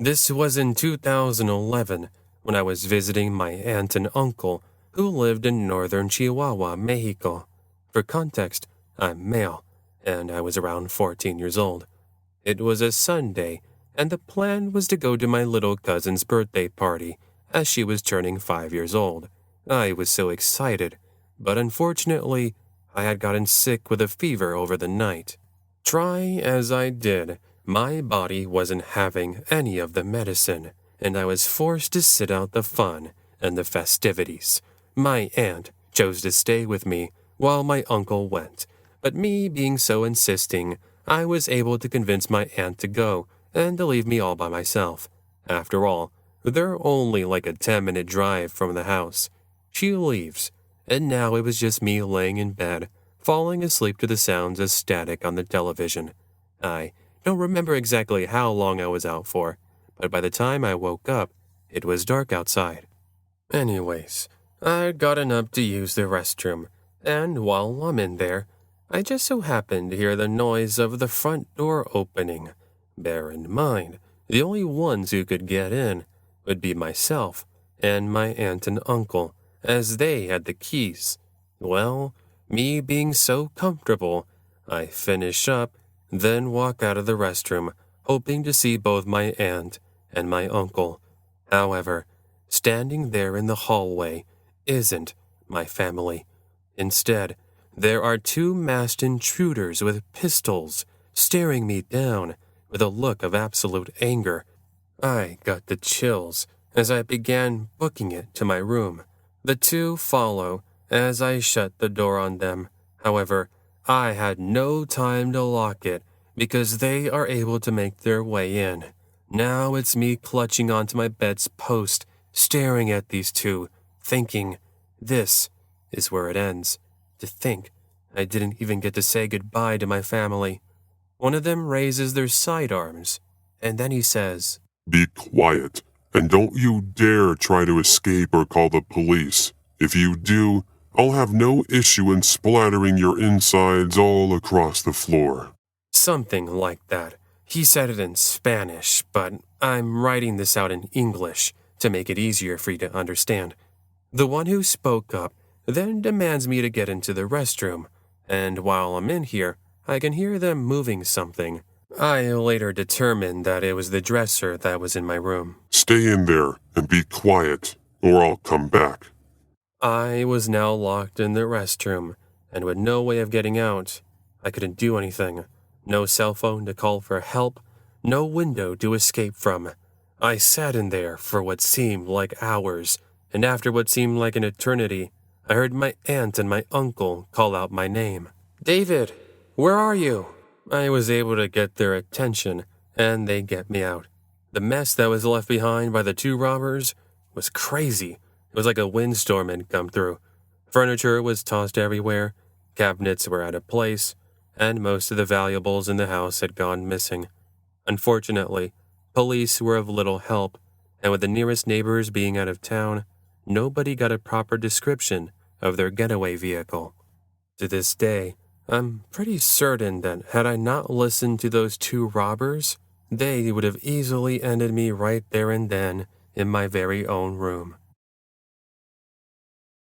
This was in 2011 when I was visiting my aunt and uncle who lived in northern Chihuahua, Mexico. For context, I'm male, and I was around 14 years old. It was a Sunday, and the plan was to go to my little cousin's birthday party, as she was turning 5 years old. I was so excited, but unfortunately, I had gotten sick with a fever over the night. Try as I did, my body wasn't having any of the medicine, and I was forced to sit out the fun and the festivities. My aunt chose to stay with me while my uncle went, but me being so insisting, I was able to convince my aunt to go and to leave me all by myself. After all, they're only like a 10-minute drive from the house. She leaves, and now it was just me laying in bed, falling asleep to the sounds of static on the television. I don't remember exactly how long I was out for, but by the time I woke up, it was dark outside. Anyways, I'd gotten up to use the restroom, and while I'm in there, I just so happened to hear the noise of the front door opening. Bear in mind, the only ones who could get in would be myself and my aunt and uncle, as they had the keys. Well, me being so comfortable, I finish up, then walk out of the restroom, hoping to see both my aunt and my uncle. However, standing there in the hallway isn't my family. Instead, there are two masked intruders with pistols staring me down with a look of absolute anger. I got the chills as I began booking it to my room. The two follow as I shut the door on them. However, I had no time to lock it because they are able to make their way in. Now it's me clutching onto my bed's post, staring at these two, thinking, this is where it ends. To think I didn't even get to say goodbye to my family. One of them raises their sidearms, and then he says, "Be quiet, and don't you dare try to escape or call the police. If you do, I'll have no issue in splattering your insides all across the floor." Something like that. He said it in Spanish, but I'm writing this out in English to make it easier for you to understand. The one who spoke up then demands me to get into the restroom, and while I'm in here, I can hear them moving something. I later determined that it was the dresser that was in my room. "Stay in there and be quiet, or I'll come back." I was now locked in the restroom, and with no way of getting out. I couldn't do anything. No cell phone to call for help, no window to escape from. I sat in there for what seemed like hours, and after what seemed like an eternity, I heard my aunt and my uncle call out my name. "David, where are you?" I was able to get their attention, and they get me out. The mess that was left behind by the two robbers was crazy. It was like a windstorm had come through. Furniture was tossed everywhere, cabinets were out of place, and most of the valuables in the house had gone missing. Unfortunately, police were of little help, and with the nearest neighbors being out of town, nobody got a proper description of their getaway vehicle. To this day, I'm pretty certain that had I not listened to those two robbers, they would have easily ended me right there and then in my very own room.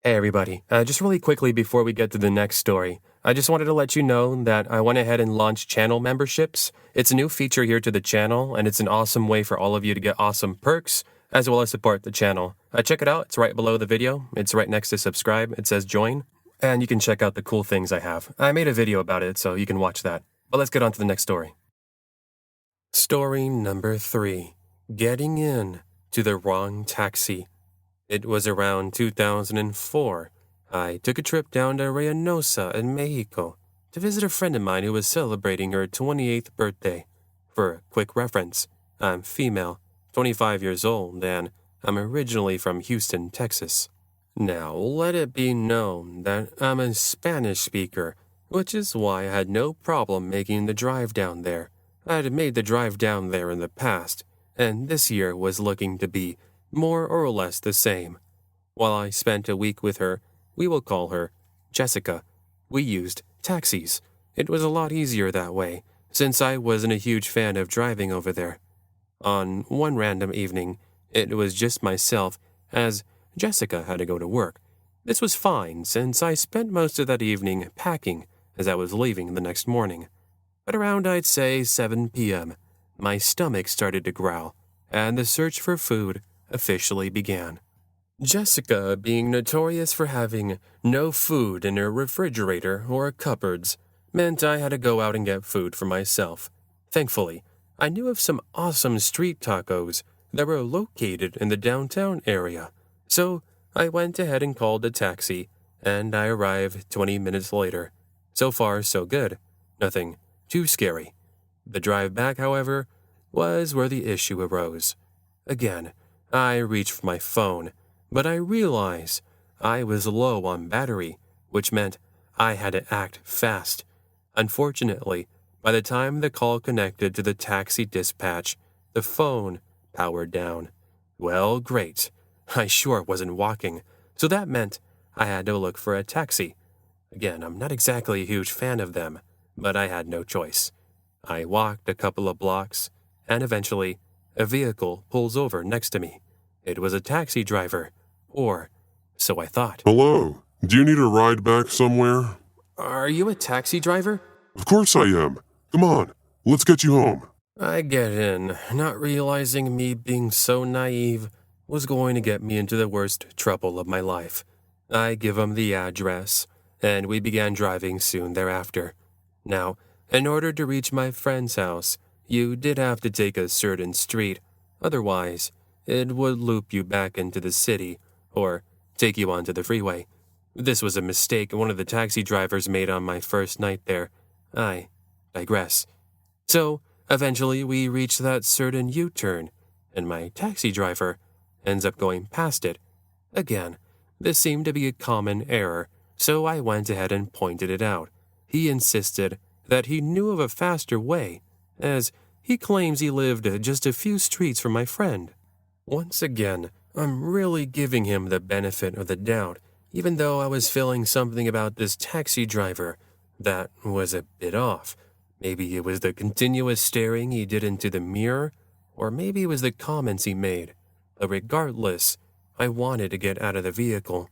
Hey everybody, just really quickly before we get to the next story, I just wanted to let you know that I went ahead and launched channel memberships. It's a new feature here to the channel, and it's an awesome way for all of you to get awesome perks, as well as support the channel. Check it out, it's right below the video. It's right next to subscribe, it says join, and you can check out the cool things I have. I made a video about it, so you can watch that. But let's get on to the next story. Story number 3. Getting in to the wrong taxi. It was around 2004. I took a trip down to Reynosa in Mexico to visit a friend of mine who was celebrating her 28th birthday. For a quick reference, I'm female, 25 years old, and I'm originally from Houston, Texas. Now, let it be known that I'm a Spanish speaker, which is why I had no problem making the drive down there. I had made the drive down there in the past, and this year was looking to be more or less the same. While I spent a week with her, we will call her Jessica, we used taxis. It was a lot easier that way, since I wasn't a huge fan of driving over there. On one random evening, it was just myself, as Jessica had to go to work. This was fine, since I spent most of that evening packing as I was leaving the next morning. But around, I'd say, 7 p.m., my stomach started to growl, and the search for food officially began. Jessica, being notorious for having no food in her refrigerator or cupboards, meant I had to go out and get food for myself. Thankfully, I knew of some awesome street tacos that were located in the downtown area, so I went ahead and called a taxi, and I arrived 20 minutes later. So far, so good. Nothing too scary. The drive back, however, was where the issue arose. Again, I reached for my phone, but I realized I was low on battery, which meant I had to act fast. Unfortunately, by the time the call connected to the taxi dispatch, the phone powered down. Well, great. I sure wasn't walking, so that meant I had to look for a taxi. Again, I'm not exactly a huge fan of them, but I had no choice. I walked a couple of blocks, and eventually, a vehicle pulls over next to me. It was a taxi driver, or so I thought. Hello, do you need a ride back somewhere? Are you a taxi driver? Of course I am. Come on, let's get you home. I get in, not realizing me being so naive was going to get me into the worst trouble of my life. I give him the address, and we began driving soon thereafter. Now, in order to reach my friend's house, you did have to take a certain street. Otherwise, it would loop you back into the city, or take you onto the freeway. This was a mistake one of the taxi drivers made on my first night there. I digress. So, eventually we reach that certain U-turn, and my taxi driver ends up going past it. Again, this seemed to be a common error, so I went ahead and pointed it out. He insisted that he knew of a faster way, as he claims he lived just a few streets from my friend. Once again, I'm really giving him the benefit of the doubt, even though I was feeling something about this taxi driver that was a bit off. Maybe it was the continuous staring he did into the mirror, or maybe it was the comments he made. But regardless, I wanted to get out of the vehicle.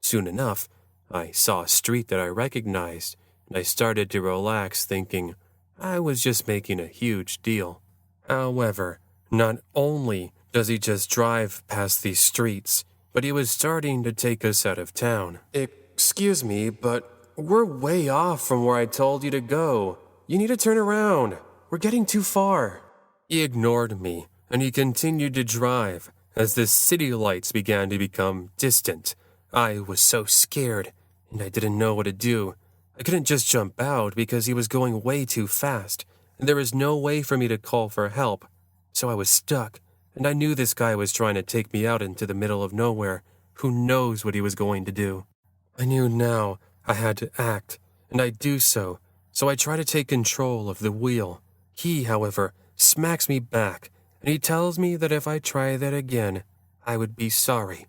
Soon enough, I saw a street that I recognized, and I started to relax, thinking I was just making a huge deal. However, not only does he just drive past these streets, but he was starting to take us out of town. Excuse me, but we're way off from where I told you to go. You need to turn around. We're getting too far. He ignored me, and he continued to drive as the city lights began to become distant. I was so scared, and I didn't know what to do. I couldn't just jump out because he was going way too fast, and there was no way for me to call for help. So I was stuck, and I knew this guy was trying to take me out into the middle of nowhere. Who knows what he was going to do? I knew now I had to act, and I do so I try to take control of the wheel. He, however, smacks me back, and he tells me that if I try that again, I would be sorry.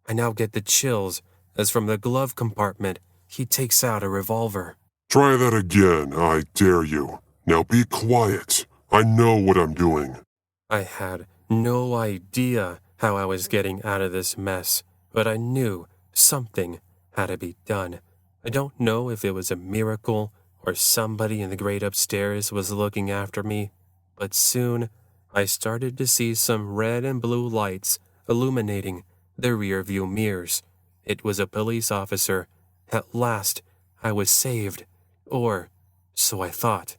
I now get the chills, as from the glove compartment, he takes out a revolver. Try that again, I dare you. Now be quiet. I know what I'm doing. I had no idea how I was getting out of this mess, but I knew something had to be done. I don't know if it was a miracle or somebody in the grate upstairs was looking after me, but soon I started to see some red and blue lights illuminating the rear-view mirrors. It was a police officer. At last, I was saved. Or so I thought.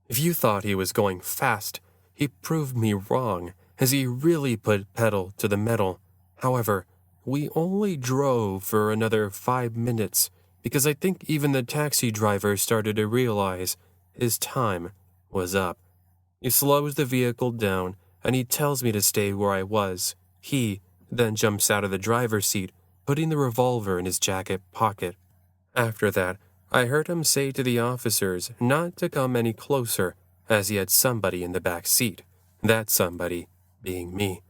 If you thought he was going fast, he proved me wrong, as he really put pedal to the metal. However, we only drove for another 5 minutes, because I think even the taxi driver started to realize his time was up. He slows the vehicle down, and he tells me to stay where I was. He then jumps out of the driver's seat, putting the revolver in his jacket pocket. After that, I heard him say to the officers not to come any closer, as he had somebody in the back seat. That somebody being me.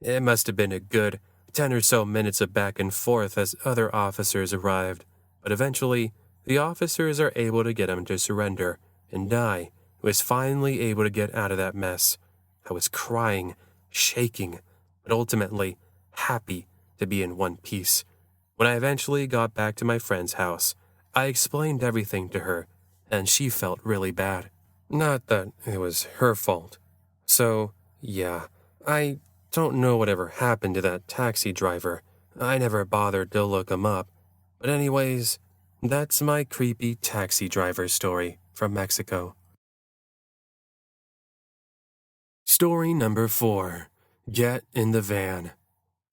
It must have been a good 10 or so minutes of back and forth as other officers arrived, but eventually, the officers are able to get him to surrender, and I was finally able to get out of that mess. I was crying, shaking, but ultimately happy to be in one piece. When I eventually got back to my friend's house, I explained everything to her, and she felt really bad. Not that it was her fault. So, yeah, I don't know whatever happened to that taxi driver. I never bothered to look him up. But anyways, that's my creepy taxi driver story from Mexico. Story number 4. Get in the van.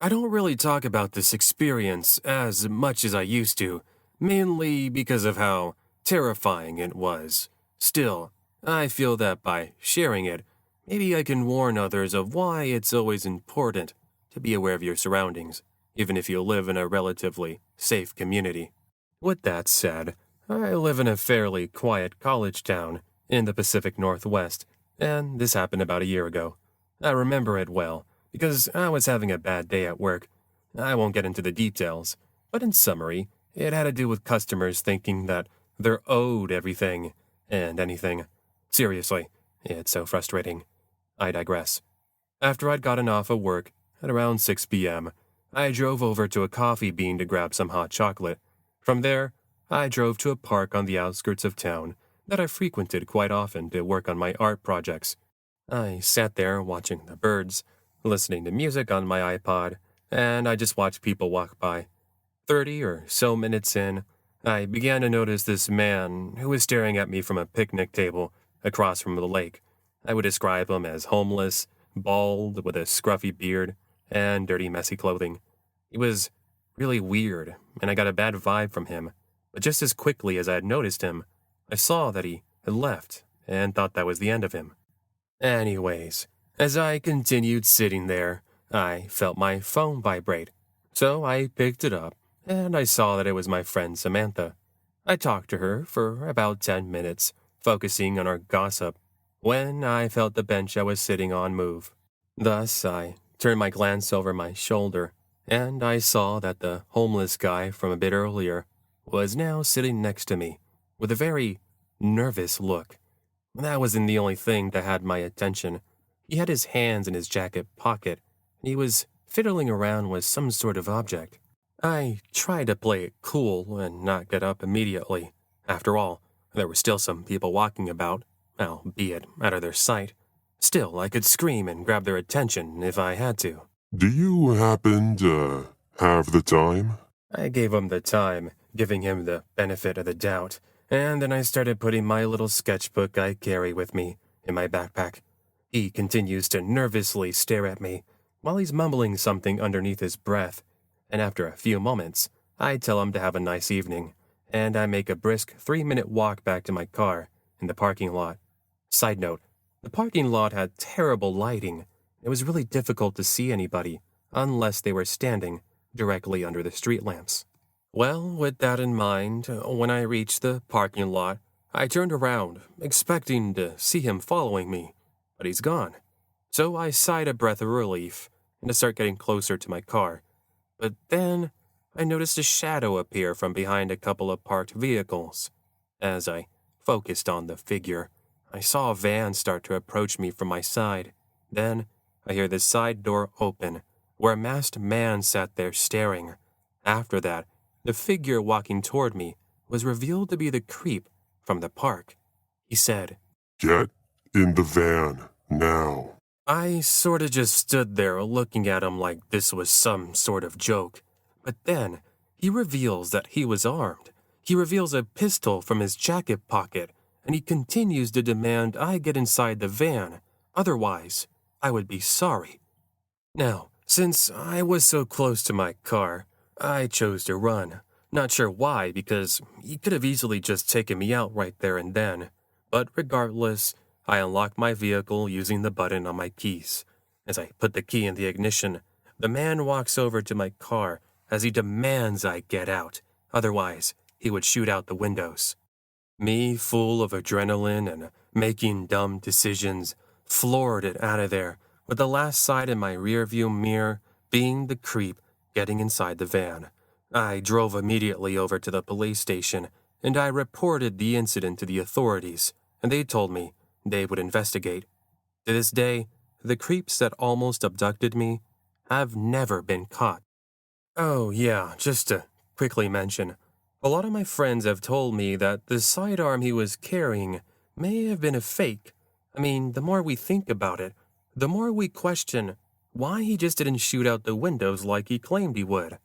I don't really talk about this experience as much as I used to, mainly because of how terrifying it was. Still, I feel that by sharing it, maybe I can warn others of why it's always important to be aware of your surroundings, even if you live in a relatively safe community. With that said, I live in a fairly quiet college town in the Pacific Northwest, and this happened about a year ago. I remember it well, because I was having a bad day at work. I won't get into the details, but in summary, it had to do with customers thinking that they're owed everything and anything. Seriously, it's so frustrating. I digress. After I'd gotten off of work at around 6 p.m., I drove over to a coffee bean to grab some hot chocolate. From there, I drove to a park on the outskirts of town that I frequented quite often to work on my art projects. I sat there watching the birds, listening to music on my iPod, and I just watched people walk by. 30 or so minutes in, I began to notice this man who was staring at me from a picnic table across from the lake. I would describe him as homeless, bald, with a scruffy beard, and dirty, messy clothing. He was really weird, and I got a bad vibe from him, but just as quickly as I had noticed him, I saw that he had left and thought that was the end of him. Anyways, as I continued sitting there, I felt my phone vibrate. So I picked it up, and I saw that it was my friend Samantha. I talked to her for about 10 minutes, focusing on our gossip, when I felt the bench I was sitting on move. Thus, I turned my glance over my shoulder, and I saw that the homeless guy from a bit earlier was now sitting next to me, with a very nervous look. That wasn't the only thing that had my attention. He had his hands in his jacket pocket, and he was fiddling around with some sort of object. I tried to play it cool and not get up immediately. After all, there were still some people walking about, albeit out of their sight. Still, I could scream and grab their attention if I had to. Do you happen to have the time? I gave him the time, giving him the benefit of the doubt, and then I started putting my little sketchbook I carry with me in my backpack. He continues to nervously stare at me while he's mumbling something underneath his breath, and after a few moments, I tell him to have a nice evening, and I make a brisk 3-minute walk back to my car in the parking lot. Side note, the parking lot had terrible lighting. It was really difficult to see anybody unless they were standing directly under the street lamps. Well, with that in mind, when I reached the parking lot, I turned around, expecting to see him following me, but he's gone. So I sighed a breath of relief and to start getting closer to my car. But then I noticed a shadow appear from behind a couple of parked vehicles. As I focused on the figure, I saw a van start to approach me from my side. Then I hear the side door open, where a masked man sat there staring. After that, the figure walking toward me was revealed to be the creep from the park. He said, "Get in the van, now." I sorta just stood there looking at him like this was some sort of joke. But then, he reveals that he was armed. He reveals a pistol from his jacket pocket, and he continues to demand I get inside the van. Otherwise, I would be sorry. Now, since I was so close to my car, I chose to run. Not sure why, because he could have easily just taken me out right there and then. But regardless, I unlocked my vehicle using the button on my keys. As I put the key in the ignition, the man walks over to my car as he demands I get out. Otherwise, he would shoot out the windows. Me, full of adrenaline and making dumb decisions, floored it out of there, with the last sight in my rearview mirror being the creep getting inside the van. I drove immediately over to the police station, and I reported the incident to the authorities, and they told me they would investigate. To this day, the creeps that almost abducted me have never been caught. Oh, yeah, just to quickly mention, a lot of my friends have told me that the sidearm he was carrying may have been a fake. I mean, the more we think about it, the more we question why he just didn't shoot out the windows like he claimed he would.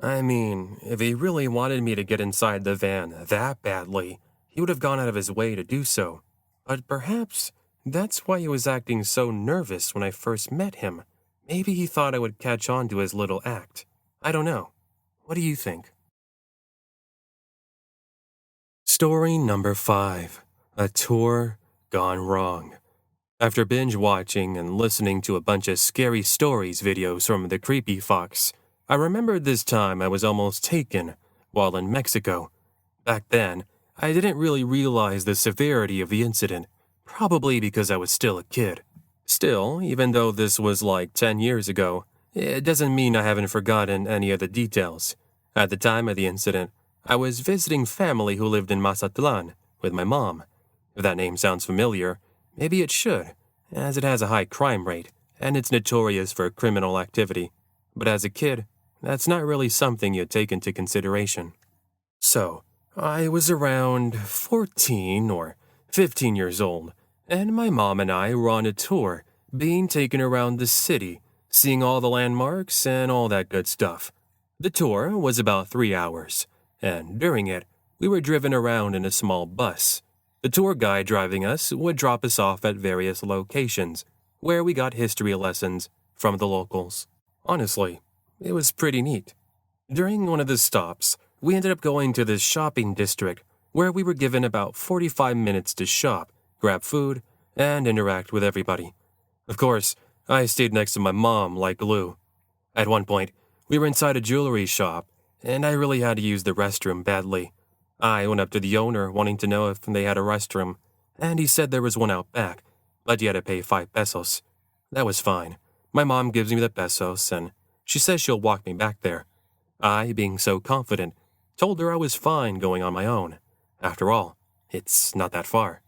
I mean, if he really wanted me to get inside the van that badly, he would have gone out of his way to do so. But perhaps that's why he was acting so nervous when I first met him. Maybe he thought I would catch on to his little act. I don't know. What do you think? Story number 5. A tour gone wrong. After binge watching and listening to a bunch of scary stories videos from the Creepy Fox, I remembered this time I was almost taken while in Mexico. Back then, I didn't really realize the severity of the incident, probably because I was still a kid. Still, even though this was like 10 years ago, it doesn't mean I haven't forgotten any of the details. At the time of the incident, I was visiting family who lived in Mazatlan with my mom. If that name sounds familiar, maybe it should, as it has a high crime rate, and it's notorious for criminal activity. But as a kid, that's not really something you take into consideration. So, I was around 14 or 15 years old, and my mom and I were on a tour, being taken around the city, seeing all the landmarks and all that good stuff. The tour was about 3 hours, and during it, we were driven around in a small bus. The tour guide driving us would drop us off at various locations, where we got history lessons from the locals. Honestly, it was pretty neat. During one of the stops, we ended up going to this shopping district, where we were given about 45 minutes to shop, grab food, and interact with everybody. Of course, I stayed next to my mom like glue. At one point, we were inside a jewelry shop, and I really had to use the restroom badly. I went up to the owner wanting to know if they had a restroom, and he said there was one out back, but you had to pay 5 pesos. That was fine. My mom gives me the pesos, and she says she'll walk me back there. I, being so confident, told her I was fine going on my own. After all, it's not that far.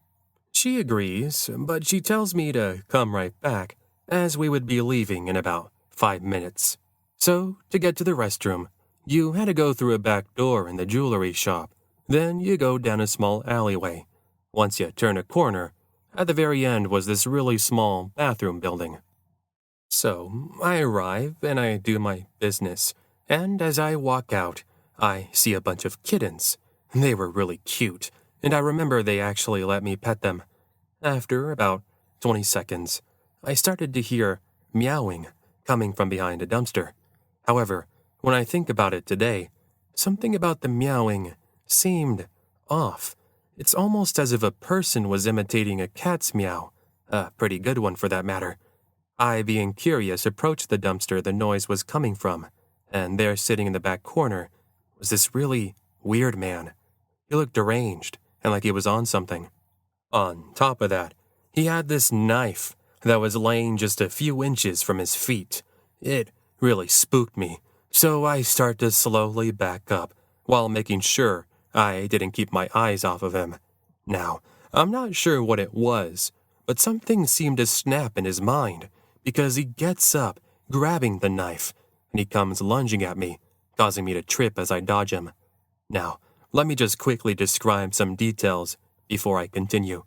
She agrees, but she tells me to come right back, as we would be leaving in about 5 minutes. So, to get to the restroom, you had to go through a back door in the jewelry shop. Then you go down a small alleyway. Once you turn a corner, at the very end was this really small bathroom building. So, I arrive and I do my business, and as I walk out, I see a bunch of kittens. They were really cute, and I remember they actually let me pet them. After about 20 seconds, I started to hear meowing coming from behind a dumpster. However, when I think about it today, something about the meowing seemed off. It's almost as if a person was imitating a cat's meow, a pretty good one for that matter. I, being curious, approached the dumpster the noise was coming from, and there sitting in the back corner was this really weird man. He looked deranged and like he was on something. On top of that, he had this knife that was laying just a few inches from his feet. It really spooked me, so I start to slowly back up while making sure I didn't keep my eyes off of him. Now, I'm not sure what it was, but something seemed to snap in his mind because he gets up, grabbing the knife, and he comes lunging at me, causing me to trip as I dodge him. Now, let me just quickly describe some details before I continue.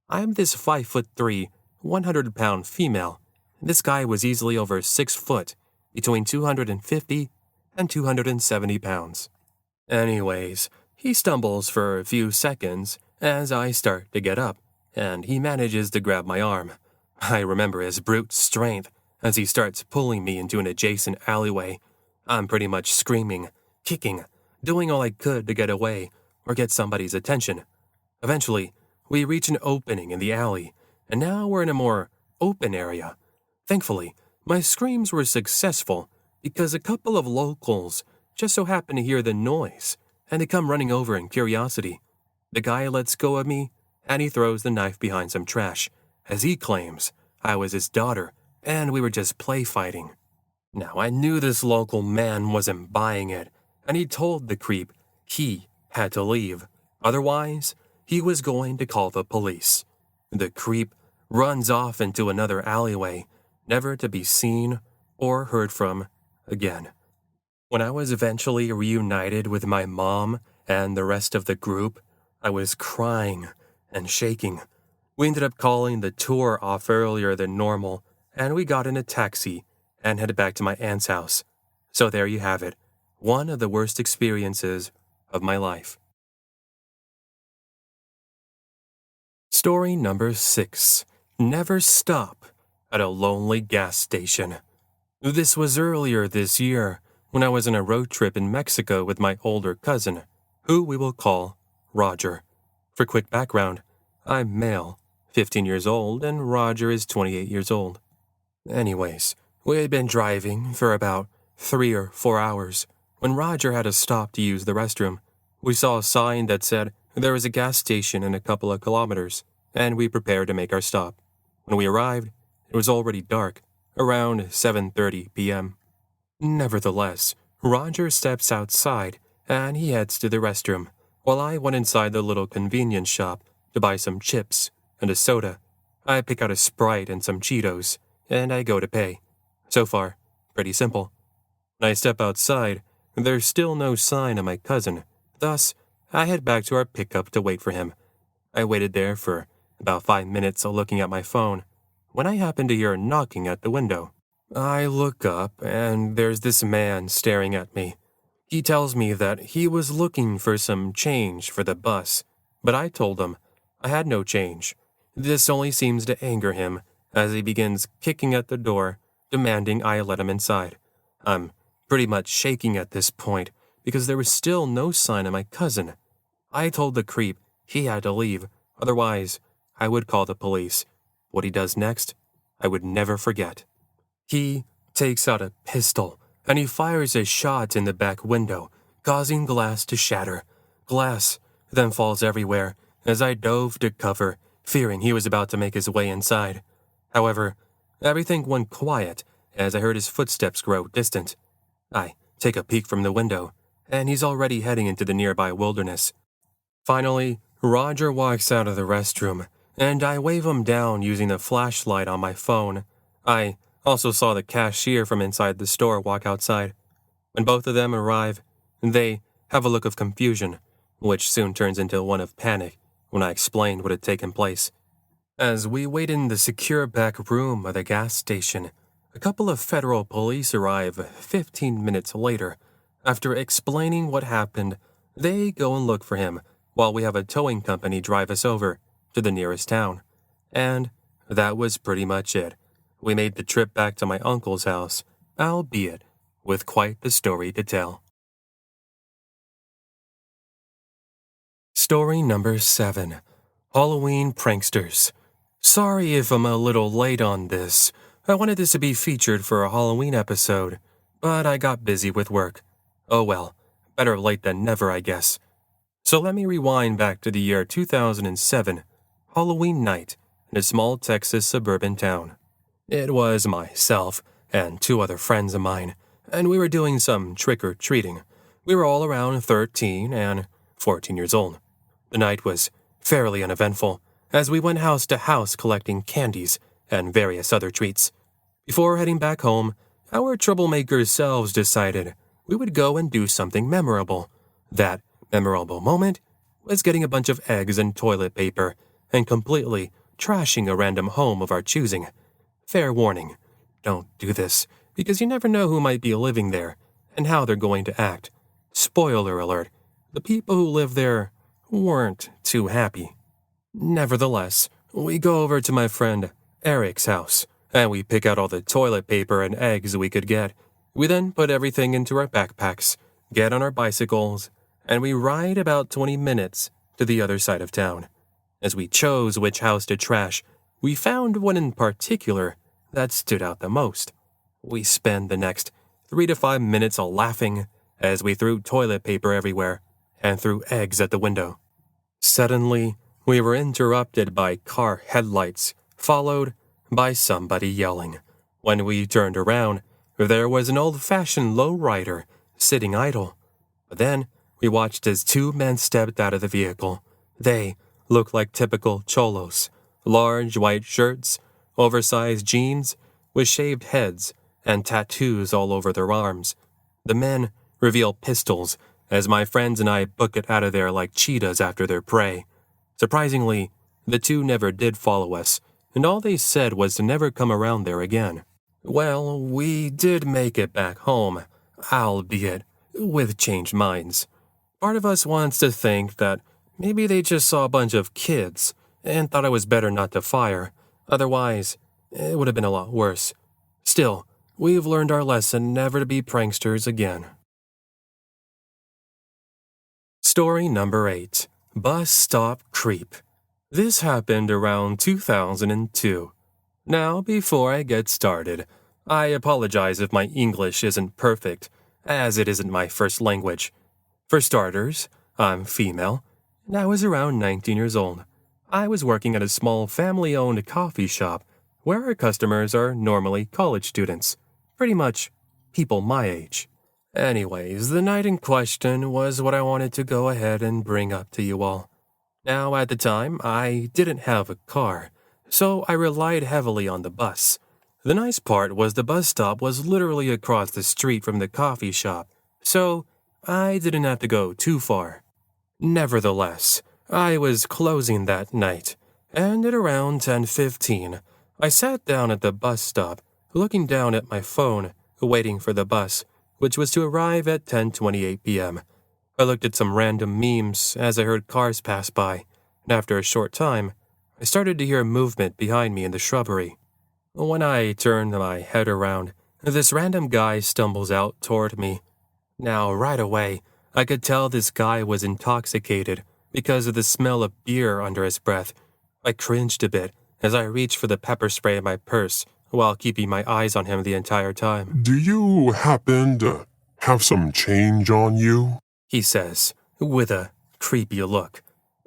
I'm this 5'3", 100-pound female. This guy was easily over 6 foot, between 250 and 270 pounds. Anyways, he stumbles for a few seconds as I start to get up, and he manages to grab my arm. I remember his brute strength as he starts pulling me into an adjacent alleyway. I'm pretty much screaming, kicking, doing all I could to get away or get somebody's attention. Eventually, we reach an opening in the alley, and now we're in a more open area. Thankfully, my screams were successful because a couple of locals just so happened to hear the noise, and they come running over in curiosity. The guy lets go of me, and he throws the knife behind some trash, as he claims I was his daughter, and we were just play fighting. Now, I knew this local man wasn't buying it, and he told the creep he had to leave. Otherwise, he was going to call the police. The creep runs off into another alleyway, never to be seen or heard from again. When I was eventually reunited with my mom and the rest of the group, I was crying and shaking. We ended up calling the tour off earlier than normal, and we got in a taxi and headed back to my aunt's house. So there you have it, one of the worst experiences of my life. Story number 6. Never stop at a lonely gas station. This was earlier this year when I was on a road trip in Mexico with my older cousin, who we will call Roger. For quick background, I'm male, 15 years old, and Roger is 28 years old. Anyways, we had been driving for about 3 or 4 hours when Roger had to stop to use the restroom. We saw a sign that said there was a gas station in a couple of kilometers, and we prepared to make our stop. When we arrived, it was already dark, around 7:30 p.m. Nevertheless, Roger steps outside and he heads to the restroom, while I went inside the little convenience shop to buy some chips and a soda. I pick out a Sprite and some Cheetos, and I go to pay. So far, pretty simple. When I step outside, there's still no sign of my cousin. Thus, I head back to our pickup to wait for him. I waited there for about 5 minutes looking at my phone, when I happen to hear knocking at the window. I look up, and there's this man staring at me. He tells me that he was looking for some change for the bus, but I told him I had no change. This only seems to anger him as he begins kicking at the door, demanding I let him inside. I'm pretty much shaking at this point because there was still no sign of my cousin. I told the creep he had to leave, otherwise I would call the police. What he does next, I would never forget. He takes out a pistol and he fires a shot in the back window, causing glass to shatter. Glass then falls everywhere as I dove to cover, fearing he was about to make his way inside. However, everything went quiet as I heard his footsteps grow distant. I take a peek from the window, and he's already heading into the nearby wilderness. Finally, Roger walks out of the restroom, and I wave him down using the flashlight on my phone. I also saw the cashier from inside the store walk outside. When both of them arrive, they have a look of confusion, which soon turns into one of panic when I explained what had taken place. As we wait in the secure back room of the gas station, a couple of federal police arrive 15 minutes later. After explaining what happened, they go and look for him while we have a towing company drive us over to the nearest town. And that was pretty much it. We made the trip back to my uncle's house, albeit with quite the story to tell. Story number 7. Halloween Pranksters. Sorry if I'm a little late on this. I wanted this to be featured for a Halloween episode, but I got busy with work. Oh well, better late than never, I guess. So let me rewind back to the year 2007, Halloween night in a small Texas suburban town. It was myself and 2 other friends of mine, and we were doing some trick-or-treating. We were all around 13 and 14 years old. The night was fairly uneventful, as we went house to house collecting candies and various other treats. Before heading back home, our troublemaker selves decided we would go and do something memorable. That memorable moment was getting a bunch of eggs and toilet paper and completely trashing a random home of our choosing. Fair warning, don't do this, because you never know who might be living there and how they're going to act. Spoiler alert, the people who live there weren't too happy. Nevertheless, we go over to my friend Eric's house, and we pick out all the toilet paper and eggs we could get. We then put everything into our backpacks, get on our bicycles, and we ride about 20 minutes to the other side of town. As we chose which house to trash, we found one in particular that stood out the most. We spent the next 3 to 5 minutes laughing as we threw toilet paper everywhere and threw eggs at the window. Suddenly, we were interrupted by car headlights, followed by somebody yelling. When we turned around, there was an old-fashioned lowrider sitting idle. But then, we watched as 2 men stepped out of the vehicle. They looked like typical cholos, Large white shirts, oversized jeans, with shaved heads, and tattoos all over their arms. The men reveal pistols as my friends and I book it out of there like cheetahs after their prey. Surprisingly, the two never did follow us, and all they said was to never come around there again. Well, we did make it back home, albeit with changed minds. Part of us wants to think that maybe they just saw a bunch of kids and thought it was better not to fire. Otherwise, it would have been a lot worse. Still, we've learned our lesson never to be pranksters again. Story number 8. Bus Stop Creep. This happened around 2002. Now, before I get started, I apologize if my English isn't perfect, as it isn't my first language. For starters, I'm female, and I was around 19 years old. I was working at a small family-owned coffee shop where our customers are normally college students, pretty much people my age. Anyways, the night in question was what I wanted to go ahead and bring up to you all. Now, at the time, I didn't have a car, so I relied heavily on the bus. The nice part was the bus stop was literally across the street from the coffee shop, so I didn't have to go too far. Nevertheless, I was closing that night, and at around 10:15, I sat down at the bus stop, looking down at my phone, waiting for the bus, which was to arrive at 10:28 p.m. I looked at some random memes as I heard cars pass by, and after a short time, I started to hear movement behind me in the shrubbery. When I turned my head around, this random guy stumbles out toward me. Now, right away, I could tell this guy was intoxicated because of the smell of beer under his breath. I cringed a bit as I reached for the pepper spray in my purse while keeping my eyes on him the entire time. Do you happen to have some change on you? He says, with a creepy look.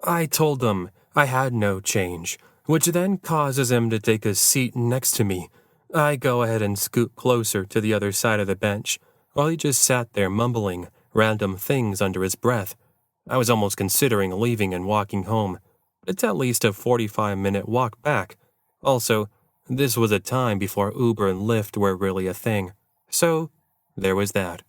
I told him I had no change, which then causes him to take a seat next to me. I go ahead and scoot closer to the other side of the bench, while he just sat there mumbling random things under his breath. I was almost considering leaving and walking home, but it's at least a 45-minute walk back. Also, this was a time before Uber and Lyft were really a thing. So, there was that.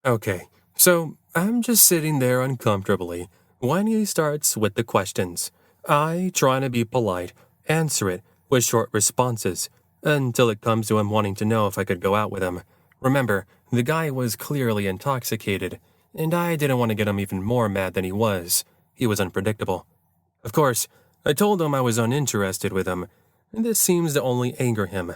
Okay, so I'm just sitting there uncomfortably when he starts with the questions. I, trying to be polite, answer it with short responses until it comes to him wanting to know if I could go out with him. Remember, the guy was clearly intoxicated, and I didn't want to get him even more mad than he was. He was unpredictable. Of course, I told him I was uninterested with him, and this seems to only anger him.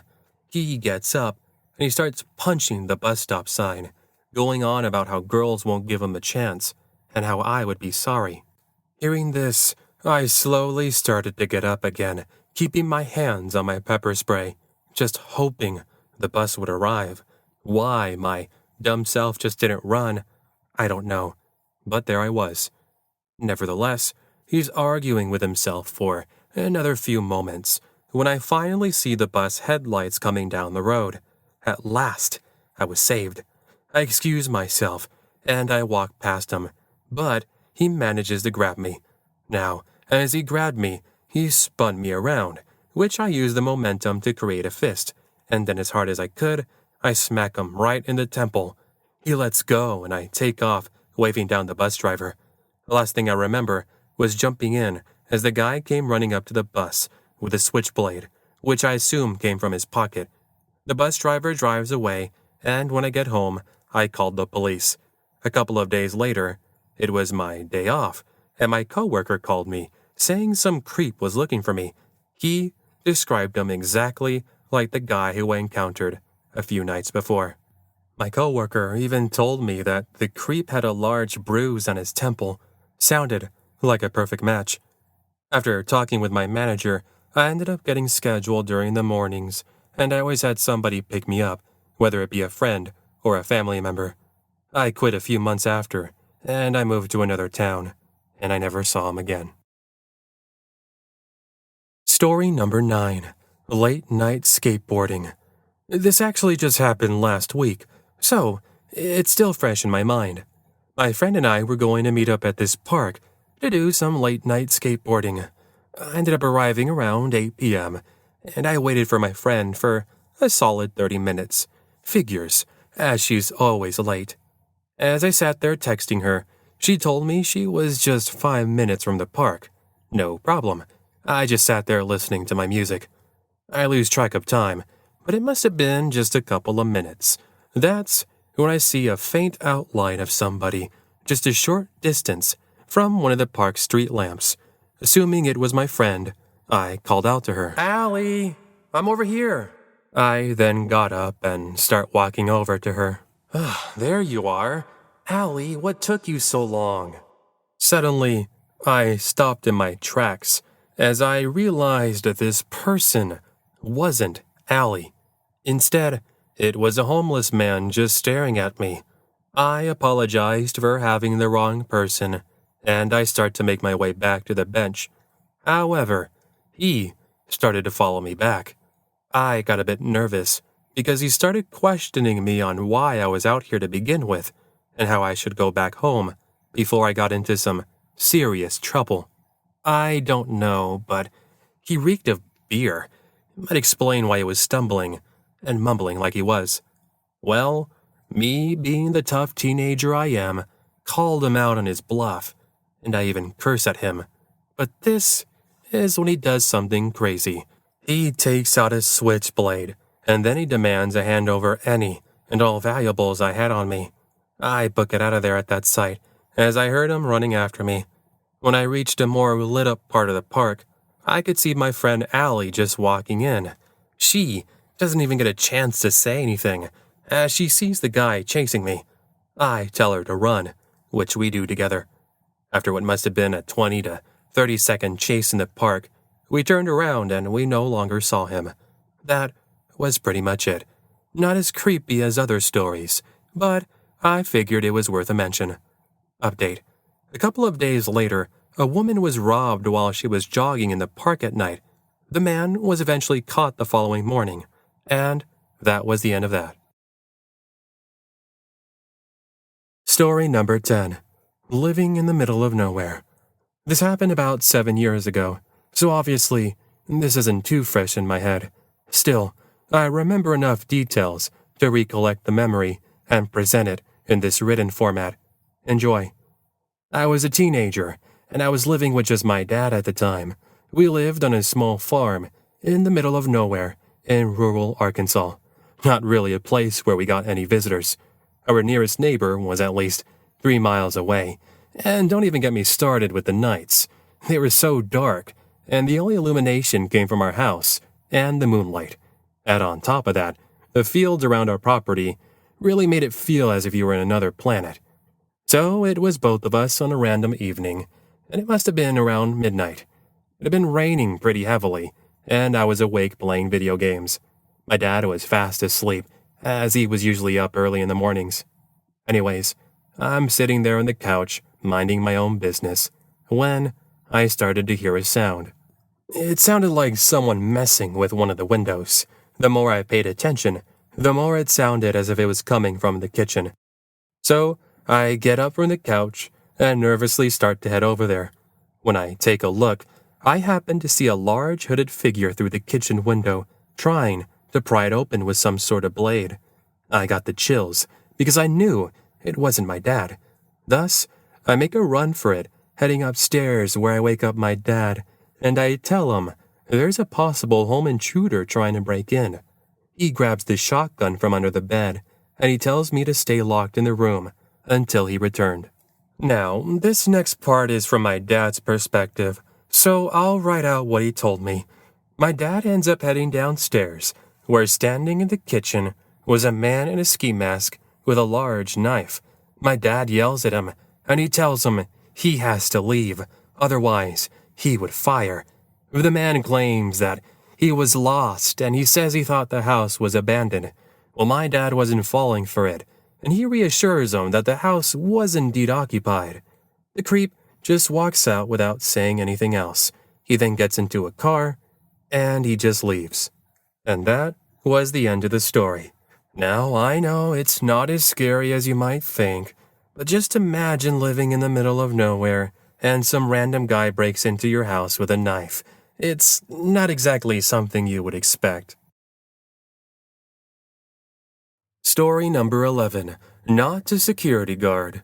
He gets up, and he starts punching the bus stop sign, going on about how girls won't give him a chance, and how I would be sorry. Hearing this, I slowly started to get up again, keeping my hands on my pepper spray, just hoping the bus would arrive. Why my dumb self just didn't run, I don't know, but there I was. Nevertheless, he's arguing with himself for another few moments when I finally see the bus headlights coming down the road. At last, I was saved. I excuse myself, and I walk past him, but he manages to grab me. Now, as he grabbed me, he spun me around, which I used the momentum to create a fist, and then as hard as I could, I smack him right in the temple. He lets go, and I take off, waving down the bus driver. The last thing I remember was jumping in as the guy came running up to the bus with a switchblade, which I assume came from his pocket. The bus driver drives away, and when I get home, I called the police. A couple of days later, it was my day off, and my coworker called me, saying some creep was looking for me. He described him exactly like the guy who I encountered a few nights before. My coworker even told me that the creep had a large bruise on his temple. Sounded like a perfect match. After talking with my manager, I ended up getting scheduled during the mornings, and I always had somebody pick me up, whether it be a friend or a family member. I quit a few months after, and I moved to another town, and I never saw him again. Story number 9. Late night skateboarding. This actually just happened last week, so it's still fresh in my mind. My friend and I were going to meet up at this park to do some late night skateboarding. I ended up arriving around 8 p.m., and I waited for my friend for a solid 30 minutes. Figures, as she's always late. As I sat there texting her, she told me she was just 5 minutes from the park. No problem. I just sat there listening to my music. I lose track of time, but it must have been just a couple of minutes. That's when I see a faint outline of somebody, just a short distance from one of the park's street lamps. Assuming it was my friend, I called out to her. "Allie, I'm over here." I then got up and start walking over to her. "There you are. Allie, what took you so long?" Suddenly, I stopped in my tracks as I realized that this person wasn't Allie. Instead, it was a homeless man just staring at me. I apologized for having the wrong person, and I start to make my way back to the bench. However, he started to follow me back. I got a bit nervous because he started questioning me on why I was out here to begin with and how I should go back home before I got into some serious trouble. I don't know, but he reeked of beer. It might explain why he was stumbling and mumbling like he was. Well, me being the tough teenager I am, called him out on his bluff, and I even curse at him. But this is when he does something crazy. He takes out his switchblade, and then he demands I hand over any and all valuables I had on me. I book it out of there at that sight, as I heard him running after me. When I reached a more lit-up part of the park, I could see my friend Allie just walking in. She doesn't even get a chance to say anything, as she sees the guy chasing me. I tell her to run, which we do together. After what must have been a 20 to 30-second chase in the park, we turned around and we no longer saw him. That was pretty much it. Not as creepy as other stories, but I figured it was worth a mention. Update. A couple of days later, a woman was robbed while she was jogging in the park at night. The man was eventually caught the following morning, and that was the end of that. Story number 10. Living in the middle of nowhere. This happened about 7 years ago, so obviously, this isn't too fresh in my head. Still, I remember enough details to recollect the memory and present it in this written format. Enjoy. I was a teenager, and I was living with just my dad at the time. We lived on a small farm in the middle of nowhere in rural Arkansas. Not really a place where we got any visitors. Our nearest neighbor was at least 3 miles away, and don't even get me started with the nights. They were so dark, and the only illumination came from our house and the moonlight. And on top of that, the fields around our property really made it feel as if you were in another planet. So it was both of us on a random evening, and it must have been around midnight. It had been raining pretty heavily, and I was awake playing video games. My dad was fast asleep, as he was usually up early in the mornings. Anyways, I'm sitting there on the couch, minding my own business, when I started to hear a sound. It sounded like someone messing with one of the windows. The more I paid attention, the more it sounded as if it was coming from the kitchen. So I get up from the couch and nervously start to head over there. When I take a look, I happen to see a large hooded figure through the kitchen window, trying to pry it open with some sort of blade. I got the chills, because I knew it wasn't my dad. Thus, I make a run for it, heading upstairs where I wake up my dad, and I tell him there's a possible home intruder trying to break in. He grabs the shotgun from under the bed, and he tells me to stay locked in the room until he returned. Now, this next part is from my dad's perspective, so I'll write out what he told me. My dad ends up heading downstairs, where standing in the kitchen was a man in a ski mask with a large knife. My dad yells at him, and he tells him he has to leave, otherwise he would fire. The man claims that he was lost, and he says he thought the house was abandoned. Well, my dad wasn't falling for it, and he reassures him that the house was indeed occupied. The creep just walks out without saying anything else. He then gets into a car, and he just leaves. And that was the end of the story. Now, I know it's not as scary as you might think, but just imagine living in the middle of nowhere and some random guy breaks into your house with a knife. It's not exactly something you would expect. Story number 11. Not a security guard.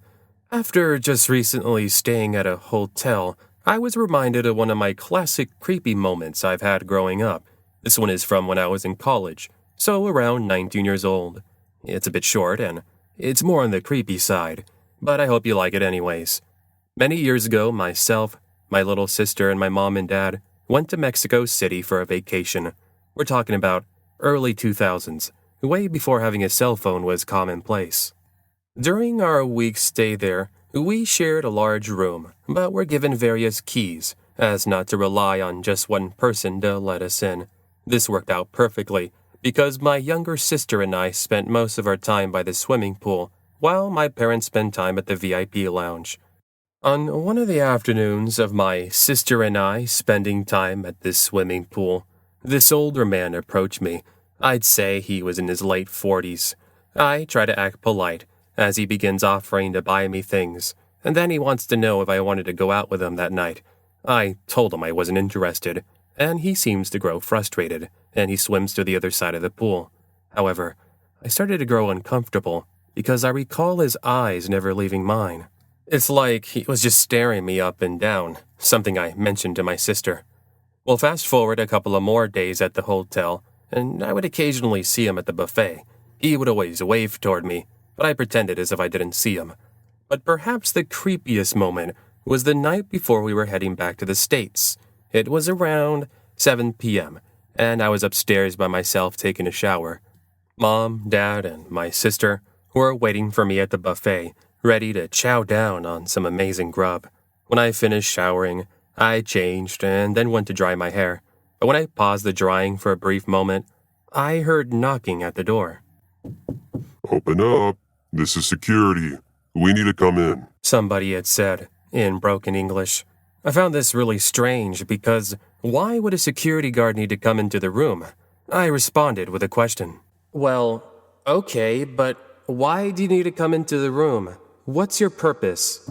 After just recently staying at a hotel, I was reminded of one of my classic creepy moments I've had growing up. This one is from when I was in college, so around 19 years old. It's a bit short and it's more on the creepy side, but I hope you like it anyways. Many years ago, myself, my little sister, and my mom and dad went to Mexico City for a vacation. We're talking about early 2000s, way before having a cell phone was commonplace. During our week's stay there, we shared a large room, but were given various keys, as not to rely on just one person to let us in. This worked out perfectly, because my younger sister and I spent most of our time by the swimming pool, while my parents spent time at the VIP lounge. On one of the afternoons of my sister and I spending time at this swimming pool, this older man approached me. I'd say he was in his late 40s. I try to act polite, as he begins offering to buy me things, and then he wants to know if I wanted to go out with him that night. I told him I wasn't interested, and he seems to grow frustrated, and he swims to the other side of the pool. However, I started to grow uncomfortable, because I recall his eyes never leaving mine. It's like he was just staring me up and down, something I mentioned to my sister. Well, fast forward a couple of more days at the hotel, and I would occasionally see him at the buffet. He would always wave toward me, but I pretended as if I didn't see him. But perhaps the creepiest moment was the night before we were heading back to the States. It was around 7 p.m., and I was upstairs by myself taking a shower. Mom, Dad, and my sister were waiting for me at the buffet, ready to chow down on some amazing grub. When I finished showering, I changed and then went to dry my hair. But when I paused the drying for a brief moment, I heard knocking at the door. Open up. This is security. We need to come in. Somebody had said, in broken English. I found this really strange because why would a security guard need to come into the room? I responded with a question. Well, okay, but why do you need to come into the room? What's your purpose?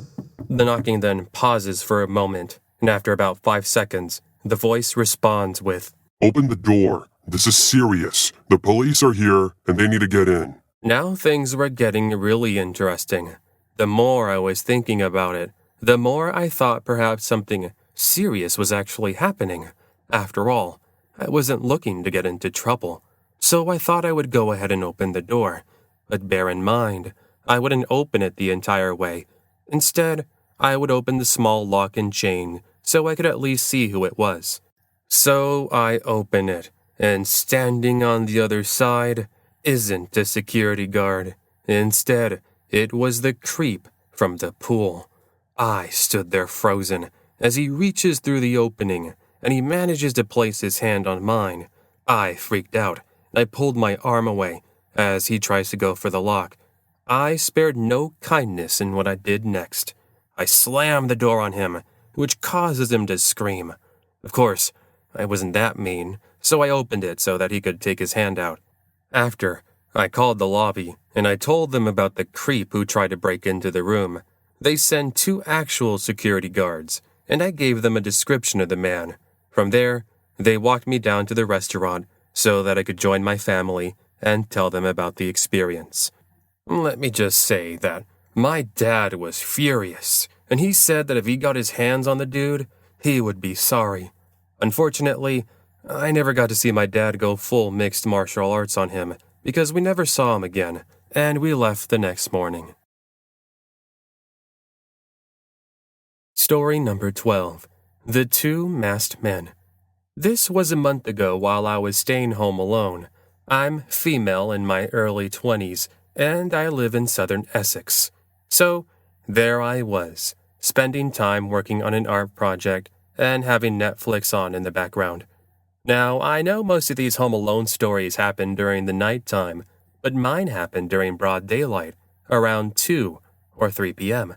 The knocking then pauses for a moment, and after about 5 seconds, the voice responds with, Open the door. This is serious. The police are here, and they need to get in. Now things were getting really interesting. The more I was thinking about it, the more I thought perhaps something serious was actually happening. After all, I wasn't looking to get into trouble, so I thought I would go ahead and open the door. But bear in mind, I wouldn't open it the entire way. Instead, I would open the small lock and chain so I could at least see who it was. So I open it, and standing on the other side isn't a security guard. Instead, it was the creep from the pool. I stood there frozen as he reaches through the opening and he manages to place his hand on mine. I freaked out and I pulled my arm away as he tries to go for the lock. I spared no kindness in what I did next. I slammed the door on him, which causes him to scream. Of course, I wasn't that mean, so I opened it so that he could take his hand out. After, I called the lobby, and I told them about the creep who tried to break into the room. They sent 2 actual security guards, and I gave them a description of the man. From there, they walked me down to the restaurant so that I could join my family and tell them about the experience. Let me just say that my dad was furious, and he said that if he got his hands on the dude, he would be sorry. Unfortunately, I never got to see my dad go full mixed martial arts on him because we never saw him again, and we left the next morning. Story number 12. The 2 Masked Men. This was a month ago while I was staying home alone. I'm female in my early 20s, and I live in southern Essex. So, there I was, spending time working on an art project and having Netflix on in the background. Now, I know most of these Home Alone stories happen during the nighttime, but mine happened during broad daylight, around 2 or 3 p.m.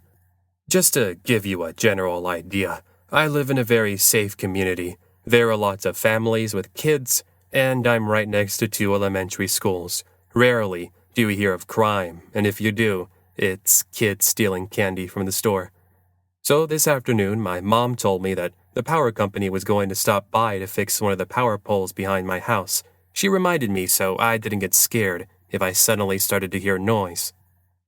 Just to give you a general idea, I live in a very safe community. There are lots of families with kids, and I'm right next to 2 elementary schools. Rarely do you hear of crime, and if you do, it's kids stealing candy from the store. So this afternoon, my mom told me that the power company was going to stop by to fix one of the power poles behind my house. She reminded me so I didn't get scared if I suddenly started to hear noise.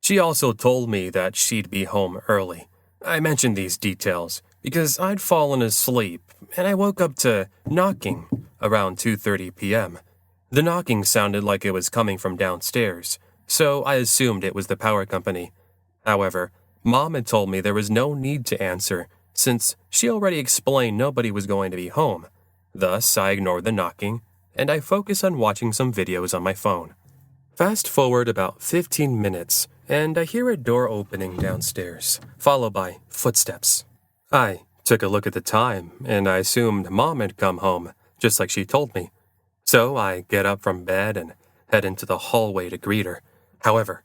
She also told me that she'd be home early. I mentioned these details because I'd fallen asleep and I woke up to knocking around 2:30 p.m. The knocking sounded like it was coming from downstairs, so I assumed it was the power company. However, Mom had told me there was no need to answer since she already explained nobody was going to be home. Thus, I ignored the knocking and I focused on watching some videos on my phone. Fast forward about 15 minutes, and I hear a door opening downstairs, followed by footsteps. I took a look at the time, and I assumed Mom had come home, just like she told me. So I get up from bed and head into the hallway to greet her. However,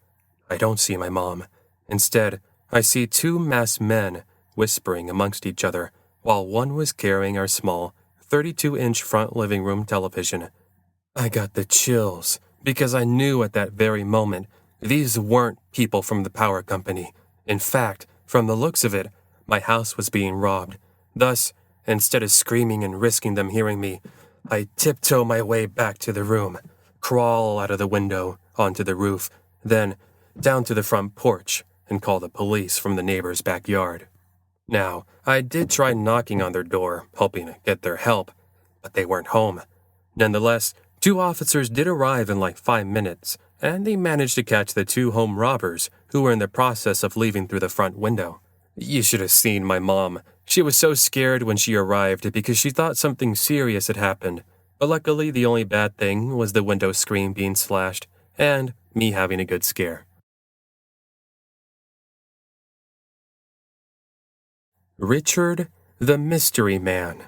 I don't see my mom. Instead, I see two masked men whispering amongst each other, while one was carrying our small 32-inch front living room television. I got the chills because I knew at that very moment these weren't people from the power company. In fact, from the looks of it, my house was being robbed. Thus, instead of screaming and risking them hearing me, I tiptoe my way back to the room, crawl out of the window onto the roof, then down to the front porch and call the police from the neighbor's backyard. Now, I did try knocking on their door, hoping to get their help, but they weren't home. Nonetheless, 2 officers did arrive in like 5 minutes, and they managed to catch the 2 home robbers who were in the process of leaving through the front window. You should have seen my mom. She was so scared when she arrived because she thought something serious had happened, but luckily the only bad thing was the window screen being slashed and me having a good scare. Richard the Mystery Man.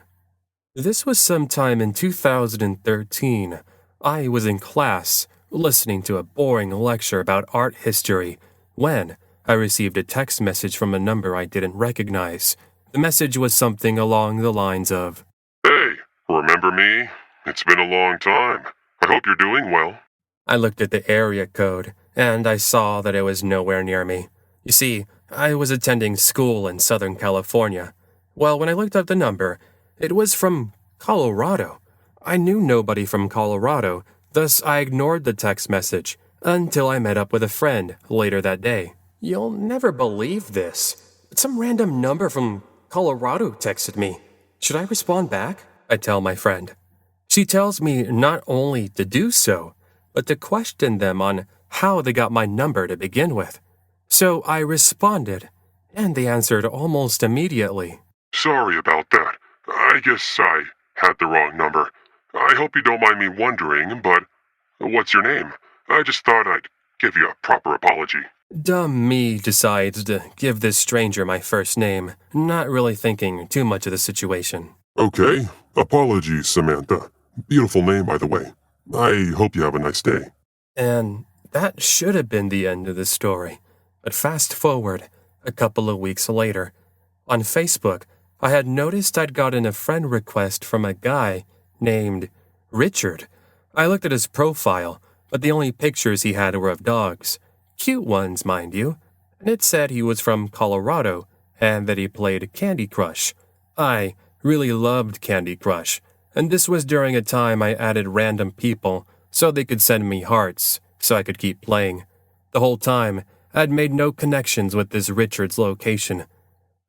This was sometime in 2013. I was in class, listening to a boring lecture about art history, when I received a text message from a number I didn't recognize. The message was something along the lines of, Hey, remember me? It's been a long time. I hope you're doing well. I looked at the area code, and I saw that it was nowhere near me. You see, I was attending school in Southern California. Well, when I looked up the number, it was from Colorado. I knew nobody from Colorado, thus I ignored the text message until I met up with a friend later that day. You'll never believe this, but some random number from Colorado texted me. Should I respond back? I tell my friend. She tells me not only to do so, but to question them on how they got my number to begin with. So I responded, and they answered almost immediately. Sorry about that. I guess I had the wrong number. I hope you don't mind me wondering, but what's your name? I just thought I'd give you a proper apology. Dumb me decides to give this stranger my first name, not really thinking too much of the situation. Okay, apologies, Samantha. Beautiful name, by the way. I hope you have a nice day. And that should have been the end of the story. But fast forward, a couple of weeks later, on Facebook, I had noticed I'd gotten a friend request from a guy named Richard. I looked at his profile, but the only pictures he had were of dogs. Cute ones, mind you. And it said he was from Colorado and that he played Candy Crush. I really loved Candy Crush, and this was during a time I added random people so they could send me hearts so I could keep playing. The whole time, I'd made no connections with this Richard's location.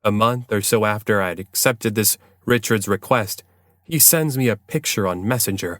A month or so after I'd accepted this Richard's request, he sends me a picture on Messenger.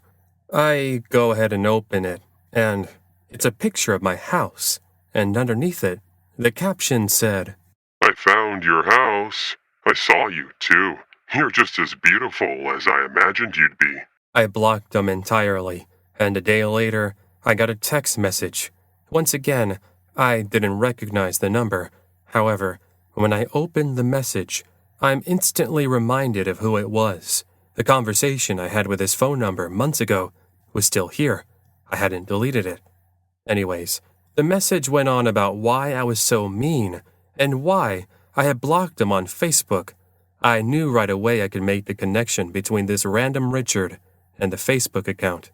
I go ahead and open it, and it's a picture of my house, and underneath it, the caption said, I found your house. I saw you, too. You're just as beautiful as I imagined you'd be. I blocked him entirely, and a day later, I got a text message. Once again, I didn't recognize the number. However, when I opened the message, I'm instantly reminded of who it was. The conversation I had with his phone number months ago was still here. I hadn't deleted it. Anyways, the message went on about why I was so mean and why I had blocked him on Facebook. I knew right away I could make the connection between this random Richard and the Facebook account.